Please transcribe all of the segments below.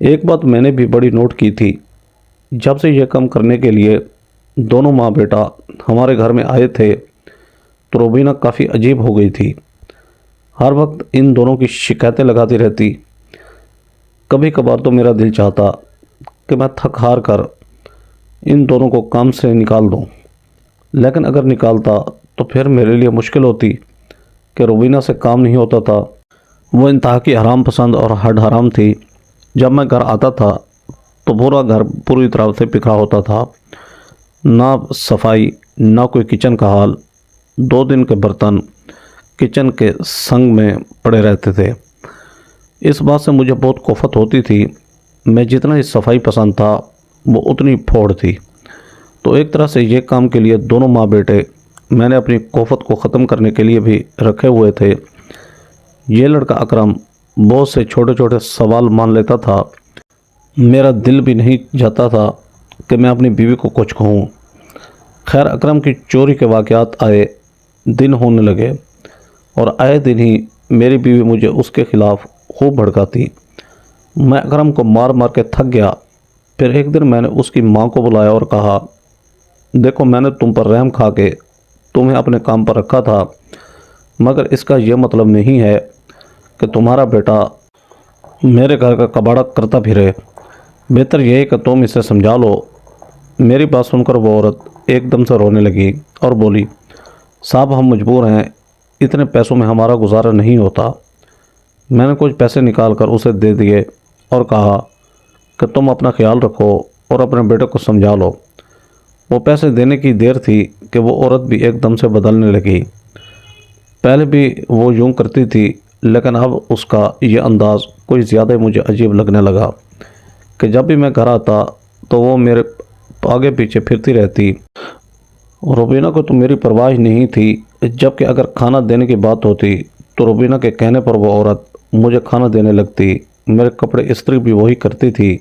ایک بات میں نے بھی بڑی نوٹ کی تھی، جب سے یہ کام کرنے کے لیے دونوں ماں بیٹا ہمارے گھر میں آئے تھے تو روبینہ کافی عجیب ہو گئی تھی۔ ہر وقت ان دونوں کی شکایتیں لگاتی رہتی۔ کبھی کبھار تو میرا دل چاہتا کہ میں تھک ہار کر ان دونوں کو کام سے نکال دوں، لیکن اگر نکالتا تو پھر میرے لیے مشکل ہوتی کہ روبینہ سے کام نہیں ہوتا تھا۔ وہ انتہا کی حرام پسند اور ہڈ حرام تھی۔ جب میں گھر آتا تھا تو پورا گھر پوری طرح سے بکھرا ہوتا تھا، نہ صفائی نہ کوئی کچن کا حال۔ 2 دن کے برتن کچن کے سنگ میں پڑے رہتے تھے۔ اس بات سے مجھے بہت کوفت ہوتی تھی۔ میں جتنا ہی صفائی پسند تھا وہ اتنی پھوڑ تھی۔ تو ایک طرح سے یہ کام کے لیے دونوں ماں بیٹے میں نے اپنی کوفت کو ختم کرنے کے لیے بھی رکھے ہوئے تھے۔ یہ لڑکا اکرم بہت سے چھوٹے چھوٹے سوال مان لیتا تھا۔ میرا دل بھی نہیں جاتا تھا کہ میں اپنی بیوی کو کچھ کہوں۔ خیر، اکرم کی چوری کے واقعات آئے دن ہونے لگے اور آئے دن ہی میری بیوی مجھے اس کے خلاف خوب بھڑکاتی۔ میں اکرم کو مار مار کے تھک گیا۔ پھر ایک دن میں نے اس کی ماں کو بلایا اور کہا، دیکھو، میں نے تم پر رحم کھا کے تمہیں اپنے کام پر رکھا تھا، مگر اس کا یہ مطلب نہیں ہے کہ تمہارا بیٹا میرے گھر کا کباڑہ کرتا پھرے۔ بہتر یہ ہے کہ تم اسے سمجھا لو۔ میری بات سن کر وہ عورت ایک دم سے رونے لگی اور بولی، صاحب ہم مجبور ہیں، اتنے پیسوں میں ہمارا گزارا نہیں ہوتا۔ میں نے کچھ پیسے نکال کر اسے دے دیے اور کہا کہ تم اپنا خیال رکھو اور اپنے بیٹے کو سمجھا لو۔ وہ پیسے دینے کی دیر تھی کہ وہ عورت بھی ایک دم سے بدلنے لگی۔ پہلے بھی وہ یوں کرتی تھی، لیکن اب اس کا یہ انداز کوئی زیادہ مجھے عجیب لگنے لگا کہ جب بھی میں گھر آتا تو وہ میرے آگے پیچھے پھرتی رہتی۔ روبینہ کو تو میری پرواہ نہیں تھی، جبکہ اگر کھانا دینے کی بات ہوتی تو روبینہ کے کہنے پر وہ عورت مجھے کھانا دینے لگتی۔ میرے کپڑے استری بھی وہی کرتی تھی۔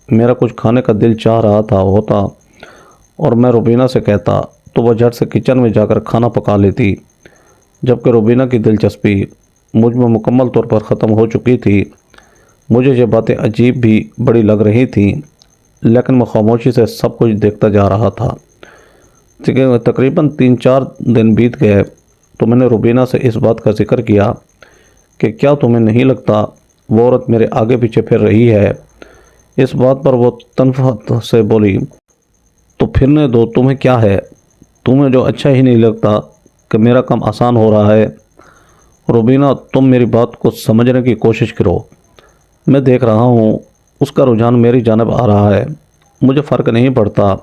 میرا کچھ کھانے کا دل چاہ رہا تھا ہوتا اور میں روبینہ سے کہتا تو وہ جھٹ سے کچن میں جا کر کھانا پکا لیتی، جبکہ روبینہ کی دلچسپی مجھ میں مکمل طور پر ختم ہو چکی تھی۔ مجھے یہ باتیں عجیب بھی بڑی لگ رہی تھیں، لیکن میں خاموشی سے سب کچھ دیکھتا جا رہا تھا۔ تقریباً 3-4 دن بیت گئے تو میں نے روبینہ سے اس بات کا ذکر کیا کہ کیا تمہیں نہیں لگتا وہ عورت میرے آگے پیچھے پھر رہی ہے؟ اس بات پر وہ تنفت سے بولی، تو پھرنے دو، تمہیں کیا ہے؟ تمہیں جو اچھا ہی نہیں لگتا کہ میرا کام آسان ہو رہا ہے؟ روبینہ، تم میری بات کو سمجھنے کی کوشش کرو۔ میں دیکھ رہا ہوں اس کا رجحان میری جانب آ رہا ہے۔ مجھے فرق نہیں پڑتا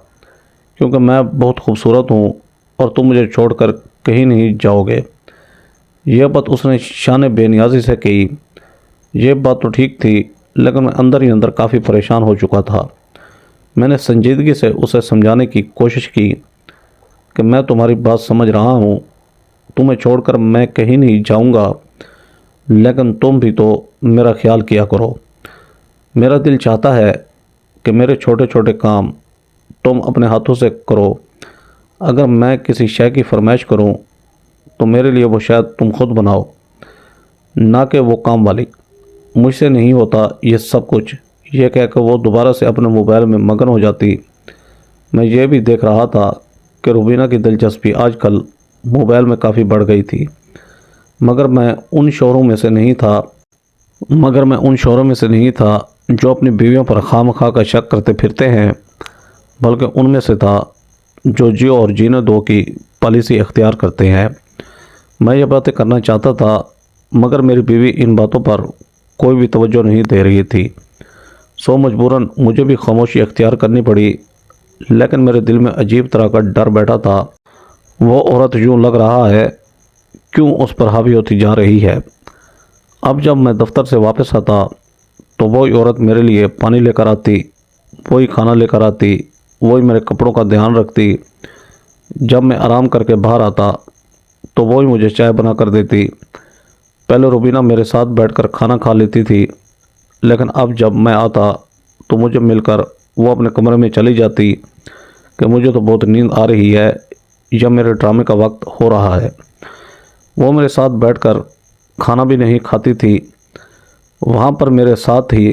کیونکہ میں بہت خوبصورت ہوں اور تم مجھے چھوڑ کر کہیں نہیں جاؤ گے۔ یہ بات اس نے شان بے نیازی سے کہی۔ یہ بات تو ٹھیک تھی، لیکن میں اندر ہی اندر کافی پریشان ہو چکا تھا۔ میں نے سنجیدگی سے اسے سمجھانے کی کوشش کی کہ میں تمہاری بات سمجھ رہا ہوں، تمہیں چھوڑ کر میں کہیں نہیں جاؤں گا، لیکن تم بھی تو میرا خیال کیا کرو۔ میرا دل چاہتا ہے کہ میرے چھوٹے چھوٹے کام تم اپنے ہاتھوں سے کرو۔ اگر میں کسی شے کی فرمائش کروں تو میرے لیے وہ شاید تم خود بناؤ، نہ کہ وہ کام والی۔ مجھ سے نہیں ہوتا یہ سب کچھ، یہ کہہ کہ وہ دوبارہ سے اپنے موبائل میں مگن ہو جاتی۔ میں یہ بھی دیکھ رہا تھا کہ روبینہ کی دلچسپی آج کل موبائل میں کافی بڑھ گئی تھی، مگر میں ان شوہروں میں سے نہیں تھا جو اپنی بیویوں پر خواہ کا شک کرتے پھرتے ہیں، بلکہ ان میں سے تھا جو جیو اور جینے دو کی پالیسی اختیار کرتے ہیں۔ میں یہ باتیں کرنا چاہتا تھا، مگر میری بیوی ان باتوں پر کوئی بھی توجہ نہیں دے رہی تھی، سو مجبوراً مجھے بھی خاموشی اختیار کرنی پڑی۔ لیکن میرے دل میں عجیب طرح کا ڈر بیٹھا تھا۔ وہ عورت یوں لگ رہا ہے کیوں اس پر حاوی ہوتی جا رہی ہے۔ اب جب میں دفتر سے واپس آتا تو وہی عورت میرے لیے پانی لے کر آتی، وہی کھانا لے کر آتی، وہی میرے کپڑوں کا دھیان رکھتی۔ جب میں آرام کر کے باہر آتا تو وہی مجھے چائے بنا کر دیتی۔ پہلے روبینہ میرے ساتھ بیٹھ کر کھانا کھا لیتی تھی، لیکن اب جب میں آتا تو مجھے مل کر وہ اپنے کمرے میں چلی جاتی کہ مجھے تو بہت نیند آ رہی ہے یا میرے ڈرامے کا وقت ہو رہا ہے۔ وہ میرے ساتھ بیٹھ کر کھانا بھی نہیں کھاتی تھی، وہاں پر میرے ساتھ ہی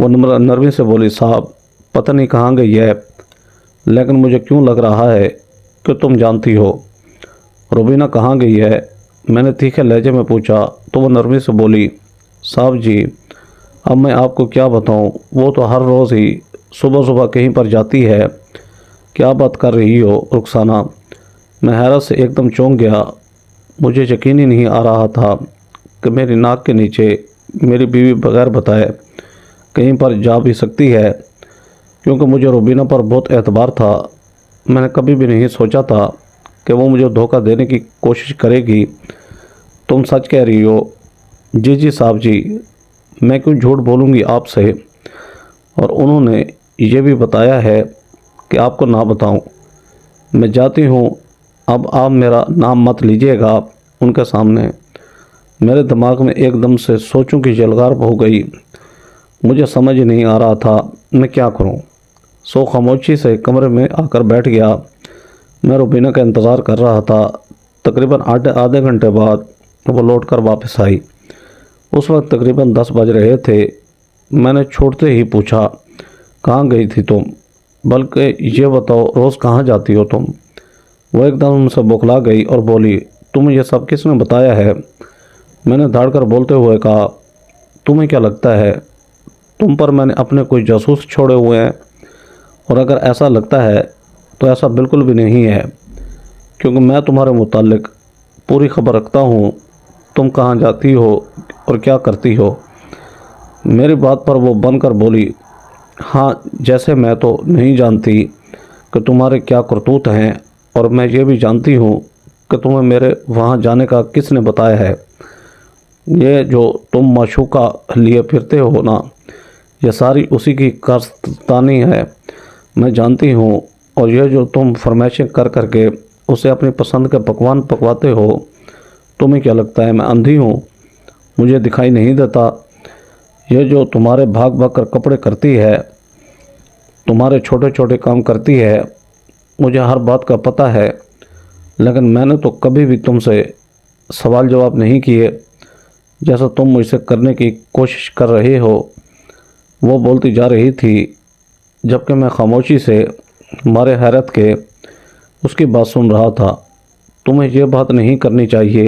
وہ نرمی سے بولی صاحب پتہ نہیں کہاں گئی ہے، لیکن مجھے کیوں لگ رہا ہے کہ تم جانتی ہو۔ روبینہ کہاں گئی ہے؟ میں نے تیکھے لہجے میں پوچھا تو وہ نرمی سے بولی صاحب جی اب میں آپ کو کیا بتاؤں، وہ تو ہر روز ہی صبح صبح کہیں پر جاتی ہے۔ کیا بات کر رہی ہو رخسانہ؟ میں حیرت سے ایک دم چونک گیا۔ مجھے یقین ہی نہیں آ رہا تھا کہ میری ناک کے نیچے میری بیوی بغیر بتائے کہیں پر جا بھی سکتی ہے، کیونکہ مجھے روبینہ پر بہت اعتبار تھا۔ میں نے کبھی بھی نہیں سوچا تھا کہ وہ مجھے دھوکہ دینے کی کوشش کرے گی۔ تم سچ کہہ رہی ہو؟ جی جی صاحب جی، میں کیوں جھوٹ بولوں گی آپ سے، اور انہوں نے یہ بھی بتایا ہے کہ آپ کو نہ بتاؤں۔ میں جاتی ہوں، اب آپ میرا نام مت لیجیے گا ان کے سامنے۔ میرے دماغ میں ایک دم سے سوچوں کی جلغار ہو گئی۔ مجھے سمجھ نہیں آ رہا تھا میں کیا کروں۔ سو خاموشی سے کمرے میں آ کر بیٹھ گیا۔ میں روبینہ کا انتظار کر رہا تھا۔ تقریباً آدھے گھنٹے بعد وہ لوٹ کر واپس آئی۔ اس وقت تقریباً 10 بج رہے تھے۔ میں نے چھوڑتے ہی پوچھا کہاں گئی تھی تم، بلکہ یہ بتاؤ روز کہاں جاتی ہو تم؟ وہ ایک دم سے بوکھلا گئی اور بولی تمہیں یہ سب کس نے بتایا ہے؟ میں نے دھاڑ کر بولتے ہوئے کہا تمہیں کیا لگتا ہے تم پر میں نے اپنے کوئی جاسوس چھوڑے ہوئے ہیں؟ اور اگر ایسا لگتا ہے تو ایسا بالکل بھی نہیں ہے، کیونکہ میں تمہارے متعلق پوری خبر رکھتا ہوں، تم کہاں جاتی ہو اور کیا کرتی ہو۔ میری بات پر وہ بن کر بولی ہاں جیسے میں تو نہیں جانتی کہ تمہارے کیا کرتوت ہیں، اور میں یہ بھی جانتی ہوں کہ تمہیں میرے وہاں جانے کا کس نے بتایا ہے۔ یہ جو تم معشوقہ لیے پھرتے ہو نا، یہ ساری اسی کی کارستانی ہے، میں جانتی ہوں۔ اور یہ جو تم فرمائشیں کر کر کے اسے اپنی پسند کے پکوان پکواتے ہو، تمہیں کیا لگتا ہے میں اندھی ہوں؟ مجھے دکھائی نہیں دیتا؟ یہ جو تمہارے بھاگ بھاگ کر کپڑے کرتی ہے، تمہارے چھوٹے چھوٹے کام کرتی ہے، مجھے ہر بات کا پتہ ہے، لیکن میں نے تو کبھی بھی تم سے سوال جواب نہیں کیے جیسا تم مجھ سے کرنے کی کوشش کر رہے ہو۔ وہ بولتی جا رہی تھی جبکہ میں خاموشی سے مارے حیرت کے اس کی بات سن رہا تھا۔ تمہیں یہ بات نہیں کرنی چاہیے،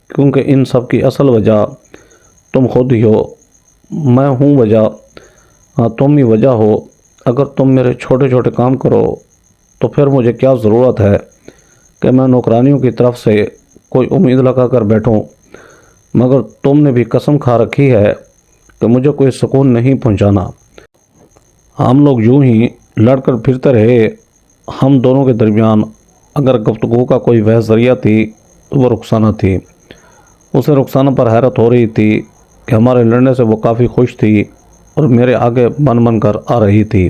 کیونکہ ان سب کی اصل وجہ تم خود ہی ہو۔ میں ہوں وجہ؟ ہاں تم ہی وجہ ہو۔ اگر تم میرے چھوٹے چھوٹے کام کرو تو پھر مجھے کیا ضرورت ہے کہ میں نوکرانیوں کی طرف سے کوئی امید لگا کر بیٹھوں؟ مگر تم نے بھی قسم کھا رکھی ہے کہ مجھے کوئی سکون نہیں پہنچانا۔ ہم لوگ یوں ہی لڑ کر پھرتے رہے۔ ہم دونوں کے درمیان اگر گفتگو کا کوئی وہ ذریعہ تھی تو وہ رخسانہ تھی۔ اسے رخسانہ پر حیرت ہو رہی تھی کہ ہمارے لڑنے سے وہ کافی خوش تھی اور میرے آگے بن بن کر آ رہی تھی۔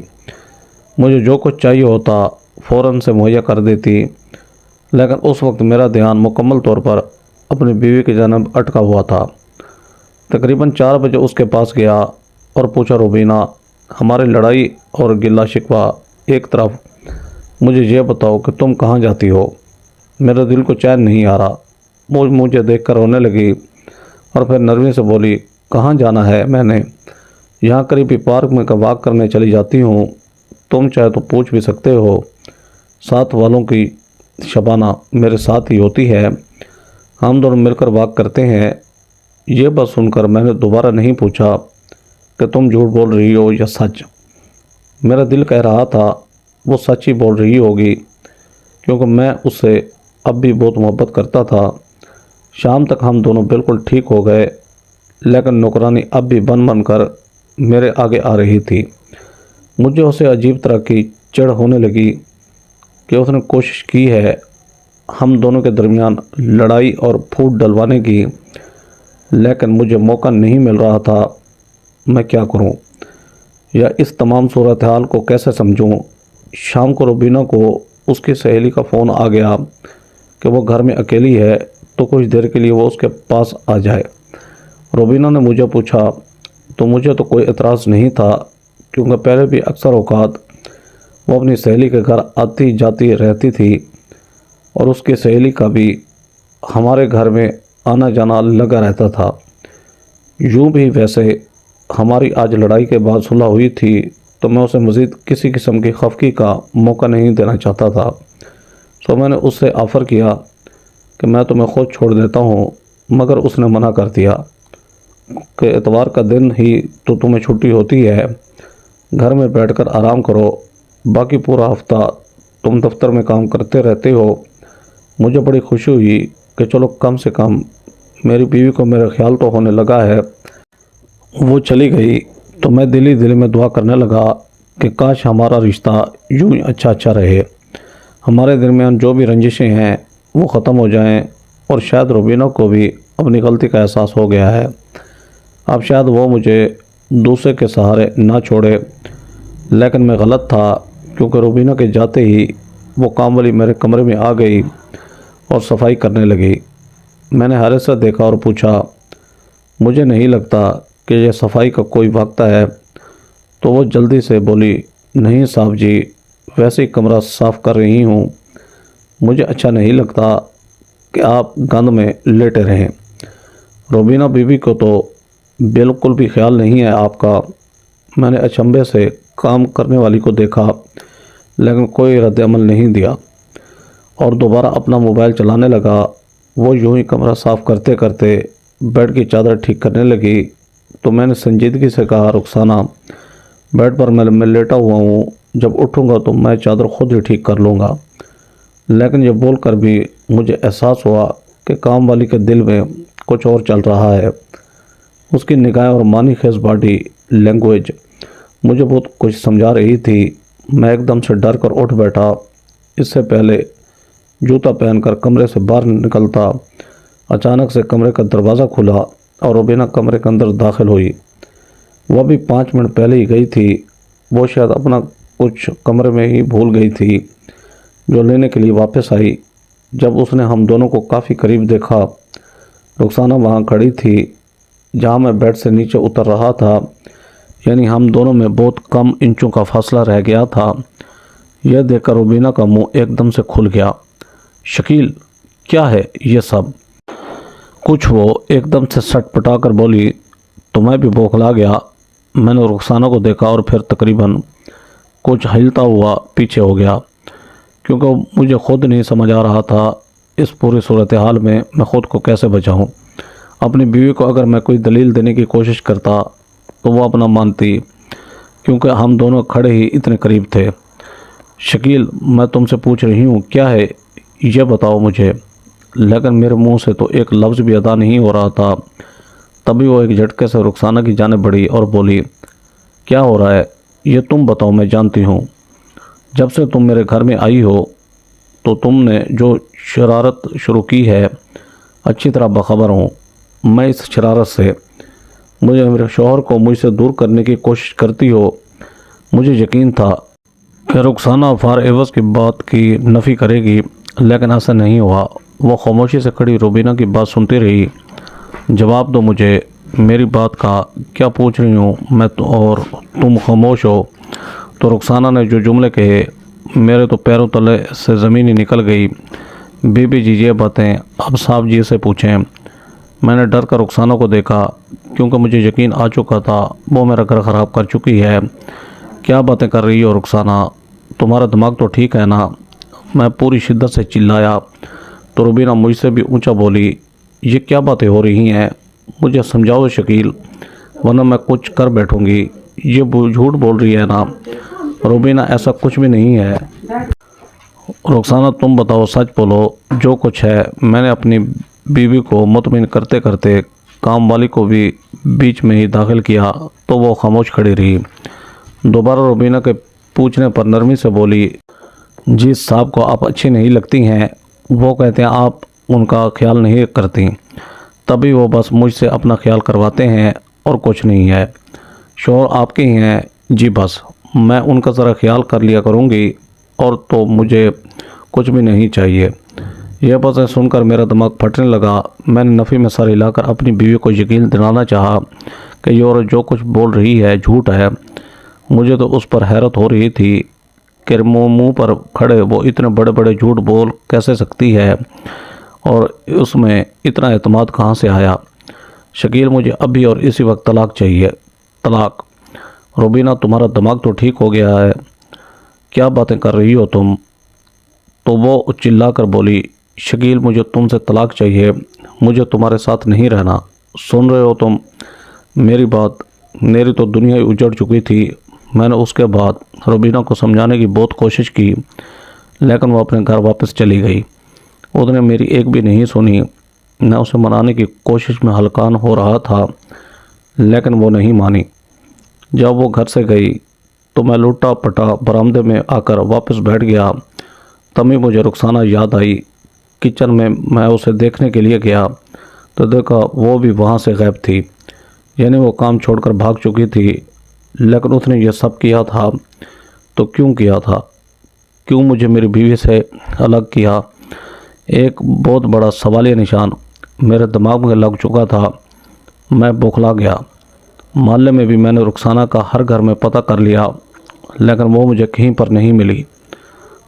مجھے جو کچھ چاہیے ہوتا فوراً سے مہیا کر دیتی، لیکن اس وقت میرا دھیان مکمل طور پر اپنی بیوی کی جانب اٹکا ہوا تھا۔ تقریباً 4 بجے اس کے پاس گیا اور پوچھا روبینہ ہماری لڑائی اور گلہ شکوہ ایک طرف، مجھے یہ بتاؤ کہ تم کہاں جاتی ہو؟ میرے دل کو چین نہیں آ رہا۔ وہ مجھے دیکھ کر رونے لگی اور پھر نرمی سے بولی کہاں جانا ہے؟ میں نے یہاں قریبی پارک میں واک کرنے چلی جاتی ہوں، تم چاہے تو پوچھ بھی سکتے ہو۔ ساتھ والوں کی شبانہ میرے ساتھ ہی ہوتی ہے، ہم دونوں مل کر واک کرتے ہیں۔ یہ بات سن کر میں نے دوبارہ نہیں پوچھا کہ تم جھوٹ بول رہی ہو یا سچ۔ میرا دل کہہ رہا تھا وہ سچ ہی بول رہی ہوگی، کیونکہ میں اس سے اب بھی بہت محبت کرتا تھا۔ شام تک ہم دونوں بالکل ٹھیک ہو گئے، لیکن نوکرانی اب بھی بن بن کر میرے آگے آ رہی تھی۔ مجھے اسے عجیب طرح کی چڑ ہونے لگی کہ اس نے کوشش کی ہے ہم دونوں کے درمیان لڑائی اور پھوٹ ڈلوانے کی، لیکن مجھے موقع نہیں مل رہا تھا۔ میں کیا کروں یا اس تمام صورتحال کو کیسے سمجھوں؟ شام کو روبینہ کو اس کی سہیلی کا فون آ گیا کہ وہ گھر میں اکیلی ہے تو کچھ دیر کے لیے وہ اس کے پاس آ جائے۔ روبینہ نے مجھے پوچھا تو مجھے تو کوئی اعتراض نہیں تھا، کیونکہ پہلے بھی اکثر اوقات وہ اپنی سہیلی کے گھر آتی جاتی رہتی تھی اور اس کی سہیلی کا بھی ہمارے گھر میں آنا جانا لگا رہتا تھا۔ یوں بھی ویسے ہماری آج لڑائی کے بعد صلح ہوئی تھی تو میں اسے مزید کسی قسم کی خفگی کا موقع نہیں دینا چاہتا تھا، تو میں نے اس سے آفر کیا کہ میں تمہیں خود چھوڑ دیتا ہوں، مگر اس نے منع کر دیا کہ اتوار کا دن ہی تو تمہیں چھٹی ہوتی ہے، گھر میں بیٹھ کر آرام کرو، باقی پورا ہفتہ تم دفتر میں کام کرتے رہتے ہو۔ مجھے بڑی خوشی ہوئی کہ چلو کم سے کم میری بیوی کو میرا خیال تو ہونے لگا ہے۔ وہ چلی گئی تو میں دل ہی دل میں دعا کرنے لگا کہ کاش ہمارا رشتہ یوں ہی اچھا رہے، ہمارے درمیان جو بھی رنجشیں ہیں وہ ختم ہو جائیں، اور شاید روبینہ کو بھی اپنی غلطی کا احساس ہو گیا ہے، اب شاید وہ مجھے دوسرے کے سہارے نہ چھوڑے۔ لیکن میں غلط تھا، کیونکہ روبینہ کے جاتے ہی وہ کام والی میرے کمرے میں آ گئی اور صفائی کرنے لگی۔ میں نے حیرت سے دیکھا اور پوچھا، مجھے نہیں لگتا کہ یہ صفائی کا کوئی وقت ہے؟ تو وہ جلدی سے بولی، نہیں صاحب جی، ویسے ہی کمرہ صاف کر رہی ہوں، مجھے اچھا نہیں لگتا کہ آپ گند میں لیٹے رہیں۔ روبینہ بیوی کو تو بالکل بھی خیال نہیں ہے آپ کا۔ میں نے اچنبھے سے کام کرنے والی کو دیکھا، لیکن کوئی رد عمل نہیں دیا اور دوبارہ اپنا موبائل چلانے لگا۔ وہ یوں ہی کمرہ صاف کرتے کرتے بیڈ کی چادر ٹھیک کرنے لگی تو میں نے سنجیدگی سے کہا، رخسانہ، بیڈ پر میں لیٹا ہوا ہوں، جب اٹھوں گا تو میں چادر خود ہی ٹھیک کر لوں گا۔ لیکن یہ بول کر بھی مجھے احساس ہوا کہ کام والی کے دل میں کچھ اور چل رہا ہے۔ اس کی نگاہیں اور معنی خیز باڈی لینگویج مجھے بہت کچھ سمجھا رہی تھی۔ میں ایک دم سے ڈر کر اٹھ بیٹھا۔ اس سے پہلے جوتا پہن کر کمرے سے باہر نکلتا، اچانک سے کمرے کا دروازہ کھلا اور روبینہ کمرے کے اندر داخل ہوئی۔ وہ بھی 5 منٹ پہلے ہی گئی تھی۔ وہ شاید اپنا کچھ کمرے میں ہی بھول گئی تھی، جو لینے کے لیے واپس آئی۔ جب اس نے ہم دونوں کو کافی قریب دیکھا، رخسانہ وہاں کھڑی تھی جہاں میں بیڈ سے نیچے اتر رہا تھا، یعنی ہم دونوں میں بہت کم انچوں کا فاصلہ رہ گیا تھا۔ یہ دیکھ کر روبینہ کا منہ ایک دم سے کھل گیا۔ شکیل، کیا ہے یہ سب؟ کچھ وہ ایک دم سے سٹ پٹا کر بولی تو میں بھی بوکھلا گیا۔ میں نے رخسانہ کو دیکھا اور پھر تقریباً کچھ ہلتا ہوا پیچھے ہو گیا، کیونکہ مجھے خود نہیں سمجھ آ رہا تھا اس پوری صورتحال میں میں خود کو کیسے بچاؤں۔ اپنی بیوی کو اگر میں کوئی دلیل دینے کی کوشش کرتا تو وہ اپنا مانتی، کیونکہ ہم دونوں کھڑے ہی اتنے قریب تھے۔ شکیل، میں تم سے پوچھ رہی ہوں، کیا ہے یہ بتاؤ مجھے۔ لیکن میرے منہ سے تو ایک لفظ بھی ادا نہیں ہو رہا تھا۔ تبھی وہ ایک جھٹکے سے رخسانہ کی جانب بڑھی اور بولی، کیا ہو رہا ہے یہ تم بتاؤ، میں جانتی ہوں۔ جب سے تم میرے گھر میں آئی ہو تو تم نے جو شرارت شروع کی ہے، اچھی طرح باخبر ہوں میں اس شرارت سے۔ مجھے میرے شوہر کو مجھ سے دور کرنے کی کوشش کرتی ہو۔ مجھے یقین تھا کہ رخسانہ فار ایوز کی بات کی نفی کرے گی، لیکن ایسا نہیں ہوا۔ وہ خاموشی سے کھڑی روبینہ کی بات سنتی رہی۔ جواب دو مجھے، میری بات کا کیا پوچھ رہی ہوں میں اور تم خاموش ہو؟ تو رخسانہ نے جو جملے کہے، میرے تو پیروں تلے سے زمین ہی نکل گئی۔ بی بی جی، یہ باتیں اب صاحب جی سے پوچھیں۔ میں نے ڈر کر رخسانہ کو دیکھا، کیونکہ مجھے یقین آ چکا تھا وہ میرا گھر خراب کر چکی ہے۔ کیا باتیں کر رہی ہو رخسانہ؟ تمہارا دماغ تو ٹھیک ہے نا؟ میں پوری شدت سے چلایا تو روبینہ مجھ سے بھی اونچا بولی، یہ کیا باتیں ہو رہی ہیں؟ مجھے سمجھاؤ شکیل، ورنہ میں کچھ کر بیٹھوں گی۔ یہ جھوٹ بول رہی ہے نا؟ روبینہ، ایسا کچھ بھی نہیں ہے۔ رخسانہ، تم بتاؤ، سچ بولو جو کچھ ہے۔ میں نے اپنی بیوی کو مطمئن کرتے کرتے کام والی کو بھی بیچ میں ہی داخل کیا تو وہ خاموش کھڑی رہی۔ دوبارہ روبینہ کے پوچھنے پر نرمی سے بولی، جی صاحب کو آپ اچھی نہیں لگتی ہیں، وہ کہتے ہیں آپ ان کا خیال نہیں کرتی، تبھی وہ بس مجھ سے اپنا خیال کرواتے ہیں اور کچھ نہیں ہے۔ شوہر آپ کے ہی ہیں، جی بس میں ان کا ذرا خیال کر لیا کروں گی، اور تو مجھے کچھ بھی نہیں چاہیے۔ یہ باتیں سن کر میرا دماغ پھٹنے لگا۔ میں نے نفی میں سر ہلا کر اپنی بیوی کو یقین دلانا چاہا کہ یہ عورت جو کچھ بول رہی ہے جھوٹ ہے۔ مجھے تو اس پر حیرت ہو رہی تھی کہ منہ پر کھڑے وہ اتنے بڑے بڑے جھوٹ بول کیسے سکتی ہے، اور اس میں اتنا اعتماد کہاں سے آیا۔ شکیل، مجھے ابھی اور اسی وقت طلاق چاہیے۔ طلاق۔ روبینہ تمہارا دماغ تو ٹھیک ہو گیا ہے، کیا باتیں کر رہی ہو تم؟ تو وہ چلا کر بولی، شکیل مجھے تم سے طلاق چاہیے، مجھے تمہارے ساتھ نہیں رہنا۔ سن رہے ہو تم میری بات؟ میری تو دنیا ہی اجڑ چکی تھی۔ میں نے اس کے بعد روبینہ کو سمجھانے کی بہت کوشش کی، لیکن وہ اپنے گھر واپس چلی گئی۔ اس نے میری ایک بھی نہیں سنی۔ میں اسے منانے کی کوشش میں ہلکان ہو رہا تھا، لیکن وہ نہیں مانی۔ جب وہ گھر سے گئی تو میں لٹا پٹا برآمدے میں آ کر واپس بیٹھ گیا۔ تبھی مجھے رخسانہ یاد آئی۔ کچن میں اسے دیکھنے کے لیے گیا تو دیکھا وہ بھی وہاں سے غائب تھی، یعنی وہ کام چھوڑ کر بھاگ چکی تھی۔ لیکن اس نے یہ سب کیا تھا تو کیوں کیا تھا؟ کیوں مجھے میری بیوی سے الگ کیا؟ ایک بہت بڑا سوالیہ نشان میرے دماغ میں لگ چکا تھا۔ میں بوکھلا گیا۔ محلے میں بھی میں نے رخسانہ کا ہر گھر میں پتہ کر لیا، لیکن وہ مجھے کہیں پر نہیں ملی۔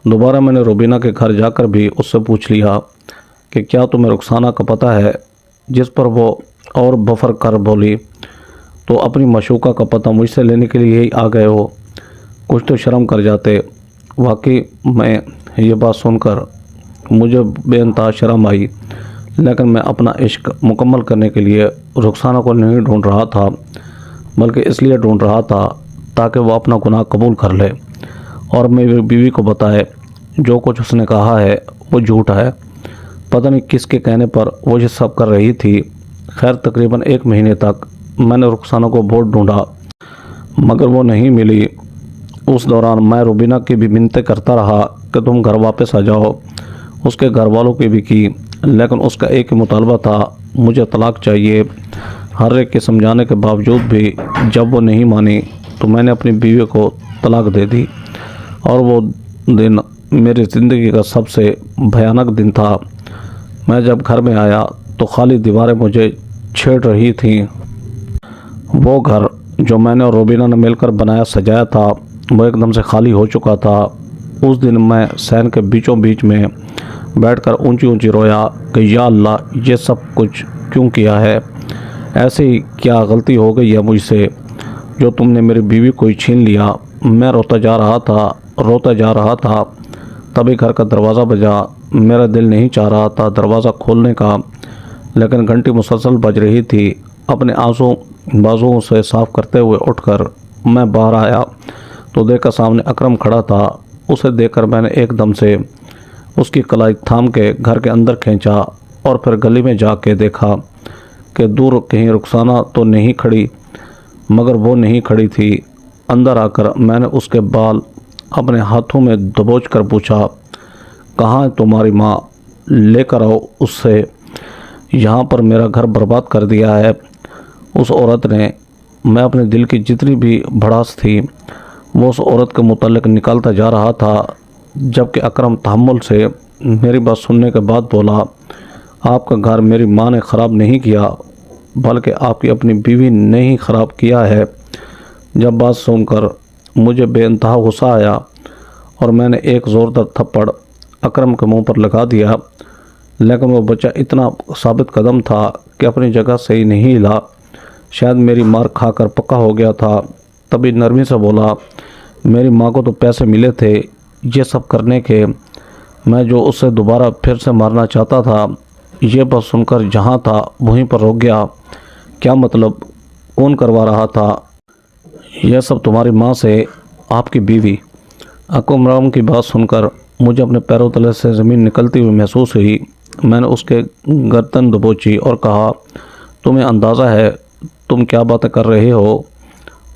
دوبارہ میں نے روبینہ کے گھر جا کر بھی اس سے پوچھ لیا کہ کیا تمہیں رخسانہ کا پتہ ہے، جس پر وہ اور بفر کر بولی، تو اپنی معشوقہ کا پتہ مجھ سے لینے کے لیے ہی آ گئے ہو؟ کچھ تو شرم کر جاتے۔ واقعی میں یہ بات سن کر مجھے بے انتہا شرم آئی، لیکن میں اپنا عشق مکمل کرنے کے لیے رخسانہ کو نہیں ڈھونڈ رہا تھا، بلکہ اس لیے ڈھونڈ رہا تھا تاکہ وہ اپنا گناہ قبول کر لے اور میری بیوی کو بتائے جو کچھ اس نے کہا ہے وہ جھوٹ ہے۔ پتہ نہیں کس کے کہنے پر وہ یہ سب کر رہی تھی۔ خیر تقریباً 1 مہینے تک میں نے رخسانہ کو بہت ڈھونڈا، مگر وہ نہیں ملی۔ اس دوران میں روبینہ کی بھی منتیں کرتا رہا کہ تم گھر واپس آ جاؤ، اس کے گھر والوں کی بھی کی، لیکن اس کا ایک ہی مطالبہ تھا، مجھے طلاق چاہیے۔ ہر ایک کے سمجھانے کے باوجود بھی جب وہ نہیں مانی تو میں نے اپنی بیوی کو طلاق دے دی، اور وہ دن میری زندگی کا سب سے بھیانک دن تھا۔ میں جب گھر میں آیا تو خالی دیواریں مجھے چھیڑ رہی تھیں۔ وہ گھر جو میں نے اور روبینہ نے مل کر بنایا سجایا تھا وہ ایک دم سے خالی ہو چکا تھا۔ اس دن میں صحن کے بیچوں بیچ میں بیٹھ کر اونچی اونچی رویا کہ یا اللہ، یہ سب کچھ کیوں کیا ہے؟ ایسی کیا غلطی ہو گئی ہے مجھ سے جو تم نے میری بیوی کو ہی چھین لیا؟ میں روتا جا رہا تھا تبھی گھر کا دروازہ بجا۔ میرا دل نہیں چاہ رہا تھا دروازہ کھولنے کا، لیکن گھنٹی مسلسل بج رہی تھی۔ اپنے آنسو بازوؤں سے صاف کرتے ہوئے اٹھ کر میں باہر آیا تو دیکھا سامنے اکرم کھڑا تھا۔ اسے دیکھ کر میں نے ایک دم سے اس کی کلائی تھام کے گھر کے اندر کھینچا اور پھر گلی میں جا کے دیکھا کہ دور کہیں رخسانہ تو نہیں کھڑی، مگر وہ نہیں کھڑی تھی۔ اندر آ کر میں نے اس کے بال اپنے ہاتھوں میں دبوچ کر پوچھا، کہاں ہے تمہاری ماں؟ لے کر آؤ اس سے، یہاں پر میرا گھر برباد کر دیا ہے۔ اس عورت نے، میں اپنے دل کی جتنی بھی بھڑاس تھی وہ اس عورت کے متعلق نکالتا جا رہا تھا، جبکہ اکرم تحمل سے میری بات سننے کے بعد بولا، آپ کا گھر میری ماں نے خراب نہیں کیا، بلکہ آپ کی اپنی بیوی نے ہی خراب کیا ہے۔ جب بات سن کر مجھے بے انتہا غصہ آیا اور میں نے ایک زوردار تھپڑ اکرم کے منہ پر لگا دیا، لیکن وہ بچہ اتنا ثابت قدم تھا کہ اپنی جگہ سے ہی نہیں ہلا۔ شاید میری مار کھا کر پکا ہو گیا تھا۔ تبھی نرمی سے بولا، میری ماں کو تو پیسے ملے تھے یہ سب کرنے کے، میں جو اسے دوبارہ پھر سے مارنا چاہتا تھا۔ یہ بات سن کر جہاں تھا وہیں پر رک گیا۔ کیا مطلب؟ کون کروا رہا تھا یہ سب؟ تمہاری ماں سے آپ کی بیوی؟ اکرم کی بات سن کر مجھے اپنے پیروں تلے سے زمین نکلتی ہوئی محسوس ہوئی۔ میں نے اس کے گردن دبوچی اور کہا، تمہیں اندازہ ہے تم کیا باتیں کر رہے ہو؟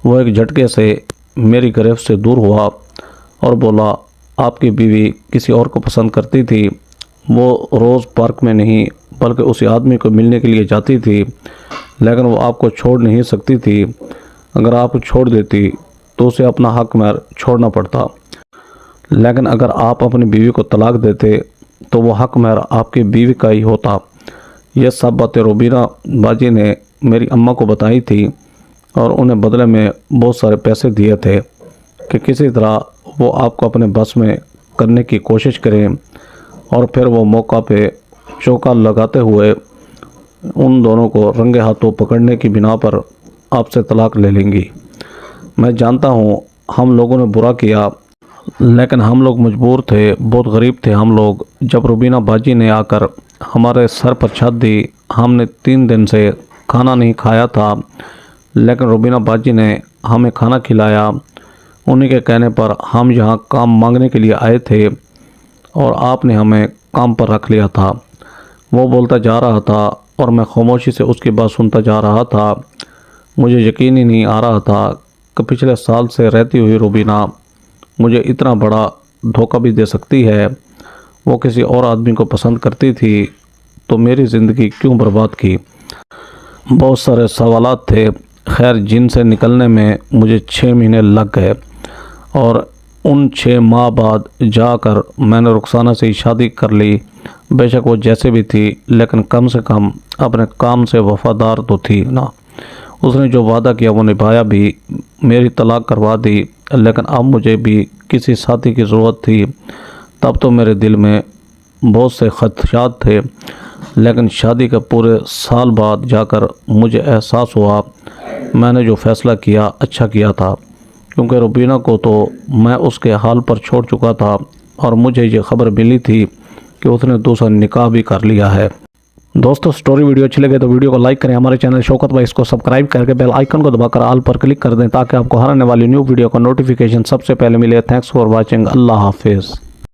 وہ ایک جھٹکے سے میری گرفت سے دور ہوا اور بولا، آپ کی بیوی کسی اور کو پسند کرتی تھی، وہ روز پارک میں نہیں بلکہ اسی آدمی کو ملنے کے لیے جاتی تھی، لیکن وہ آپ کو چھوڑ نہیں سکتی تھی۔ اگر آپ چھوڑ دیتی تو اسے اپنا حق مہر چھوڑنا پڑتا، لیکن اگر آپ اپنی بیوی کو طلاق دیتے تو وہ حق مہر آپ کی بیوی کا ہی ہوتا۔ یہ سب باتیں روبینہ باجی نے میری اماں کو بتائی تھی اور انہیں بدلے میں بہت سارے پیسے دیے تھے کہ کسی طرح وہ آپ کو اپنے بس میں کرنے کی کوشش کریں، اور پھر وہ موقع پہ چوکا لگاتے ہوئے ان دونوں کو رنگے ہاتھوں پکڑنے کی بنا پر آپ سے طلاق لے لیں گی۔ میں جانتا ہوں ہم لوگوں نے برا کیا، لیکن ہم لوگ مجبور تھے، بہت غریب تھے ہم لوگ۔ جب روبینہ باجی نے آ کر ہمارے سر پر چھت دی، ہم نے 3 دن سے کھانا نہیں کھایا تھا، لیکن روبینہ باجی نے ہمیں کھانا کھلایا۔ انہی کے کہنے پر ہم یہاں کام مانگنے کے لیے آئے تھے اور آپ نے ہمیں کام پر رکھ لیا تھا۔ وہ بولتا جا رہا تھا اور میں خاموشی سے اس کی بات سنتا جا رہا تھا۔ مجھے یقین ہی نہیں آ رہا تھا کہ پچھلے سال سے رہتی ہوئی روبینہ مجھے اتنا بڑا دھوکہ بھی دے سکتی ہے۔ وہ کسی اور آدمی کو پسند کرتی تھی تو میری زندگی کیوں برباد کی؟ بہت سارے سوالات تھے۔ خیر، جن سے نکلنے میں مجھے 6 مہینے لگ گئے اور ان 6 ماہ بعد جا کر میں نے رخسانہ سے شادی کر لی۔ بے شک وہ جیسے بھی تھی، لیکن کم سے کم اپنے کام سے وفادار تو تھی نا۔ اس نے جو وعدہ کیا وہ نبھایا بھی۔ میری طلاق کروا دی، لیکن اب مجھے بھی کسی ساتھی کی ضرورت تھی۔ تب تو میرے دل میں بہت سے خدشات تھے، لیکن شادی کے پورے سال بعد جا کر مجھے احساس ہوا میں نے جو فیصلہ کیا اچھا کیا تھا، کیونکہ روبینہ کو تو میں اس کے حال پر چھوڑ چکا تھا اور مجھے یہ خبر ملی تھی کہ اس نے دوسرا نکاح بھی کر لیا ہے۔ دوستو، سٹوری ویڈیو اچھی لگے تو ویڈیو کو لائک کریں، ہمارے چینل شوکت بھائی اس کو سبسکرائب کر کے بیل آئیکن کو دبا کر آل پر کلک کر دیں تاکہ آپ کو ہر آنے والی نیو ویڈیو کا نوٹیفیکیشن سب سے پہلے ملے۔ Thanks for watching. اللہ حافظ۔